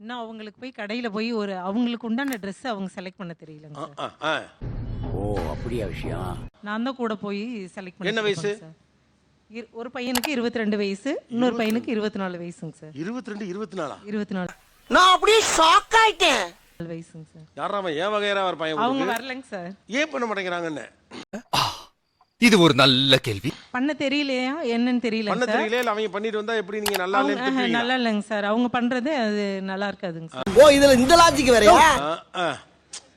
இன்னும் அவங்களுக்கு போய் கடையில போய் அவங்களுக்கு உண்டான ட்ரெஸ் அவங்க செலக்ட் பண்ண தெரியலங்க சார். ஓ அப்படியா விஷயம். நான் தான் கூட போய் செலக்ட் பண்ண. என்ன வயசு? ஒரு பையனுக்கு 22 வயசு, இன்னொரு பையனுக்கு 24 வயசுங்க சார். 22 24 24 நான் அப்படியே ஷாக் ஆயிட்டேன். வயசுங்க சார். யாராம ஏன் வகையரா ஒரு பையன் அவங்க உங்களுக்கு? வரலங்க சார். ஏன் பண்ண மாட்டேங்கிறாங்கன்னு இது ஒரு நல்ல கேள்வி. பண்ண தெரியலையா என்னன்னு தெரியல பண்ண சார். தெரியல. இல்ல அவங்க பண்ணிட்டு வந்தா எப்படி நீங்க நல்லா இல்லன்னு நல்லா இல்லைங்க சார். அவங்க பண்றது அது நல்லா இருக்காதுங்க சார். ஓ இதுல இந்த லாஜிக் வேறயா?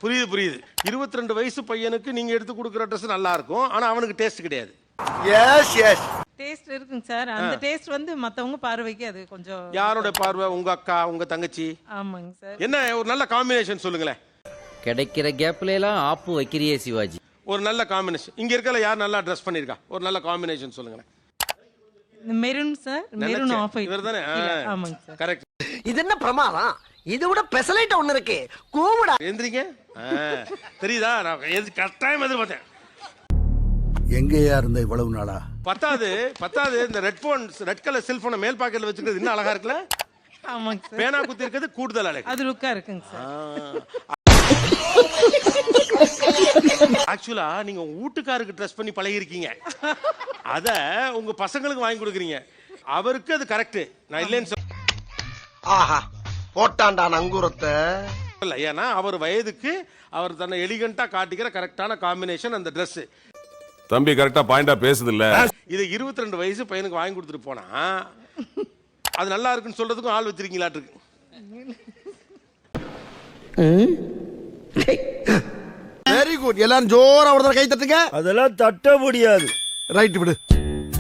புரியுது புரியுது. 22 வயசு பையனுக்கு நீங்க எடுத்து கொடுக்குற ட்ரெஸ் நல்லா இருக்கும், ஆனா அவனுக்கு டேஸ்ட் கிடையாது. எஸ் எஸ் டேஸ்ட் இருக்குங்க சார். அந்த டேஸ்ட் வந்து மத்தவங்க பார்வைக்கு அது கொஞ்சம். யாரோட பார்வை? உங்க அக்கா, உங்க தங்கச்சி? ஆமாங்க சார். என்ன ஒரு நல்ல காம்பினேஷன் சொல்லுங்களேன். கிடைக்கிற கேப்ல எல்லாம் ஆப்பு வைக்கிறியே சிவாஜி. ஒரு நல்ல காம்பினேஷன். இங்க இருக்கல யார் நல்லா ட்ரெஸ் பண்ணிருக்கா? ஒரு நல்ல காம்பினேஷன் சொல்லுங்களேன். Maroon sir. Maroon off white. இவர்தானே? ஆமாங்க சார். கரெக்ட். இது என்ன பிரமாதம்? இதை விட பெசலைட் ஒண்ணு இருக்கு. கூவுடா. எந்திரிங்க. தெரியுதா? நான் கட்டாயம் எதிர்பார்த்தேன். எங்கேயா இருந்த இவ்வளவு நாளா? பத்தாவது இந்த ரெட் கலர் செல்போனை மேல் பாக்கெட்ல வச்சுக்கிறது இன்னும் அழகா இருக்குல்ல? ஆமாங்க சார். பேனா குத்தி இருக்கிறது கூடுதல் அழகு. அது லுக்கா இருக்குங்க சார். ஆக்சுவலா நீங்க உங்க வீட்டுக்காருக்கு ட்ரெஸ் பண்ணி பழகி இருக்கீங்க, அத உங்க பசங்களுக்கு வாங்கி கொடுக்குறீங்க. அவருக்கு அது கரெக்ட். நான் இல்லைன்னு சொல்ல. ஆஹா போட்டாண்டா நங்கூரத்தை. ஏன்னா அவர் வயதுக்கு அவர் தன்னை எலிகண்டா காட்டிக்கிற கரெக்டான காம்பினேஷன் அந்த ட்ரெஸ். தம்பி கரெக்டா பாயிண்டா பேசுது இல்ல. இது 22 வயசு பையனுக்கு வாங்கி கொடுத்துட்டு போனா அது நல்லா இருக்குன்னு சொல்றதுக்கும் ஆள் வச்சிருக்கீங்களாட்டு இருக்கு. Very good. எல்லாரும் ஜோரா ஒரு கை தட்டுங்க. அதெல்லாம் தட்ட முடியாது. ரைட் விடு.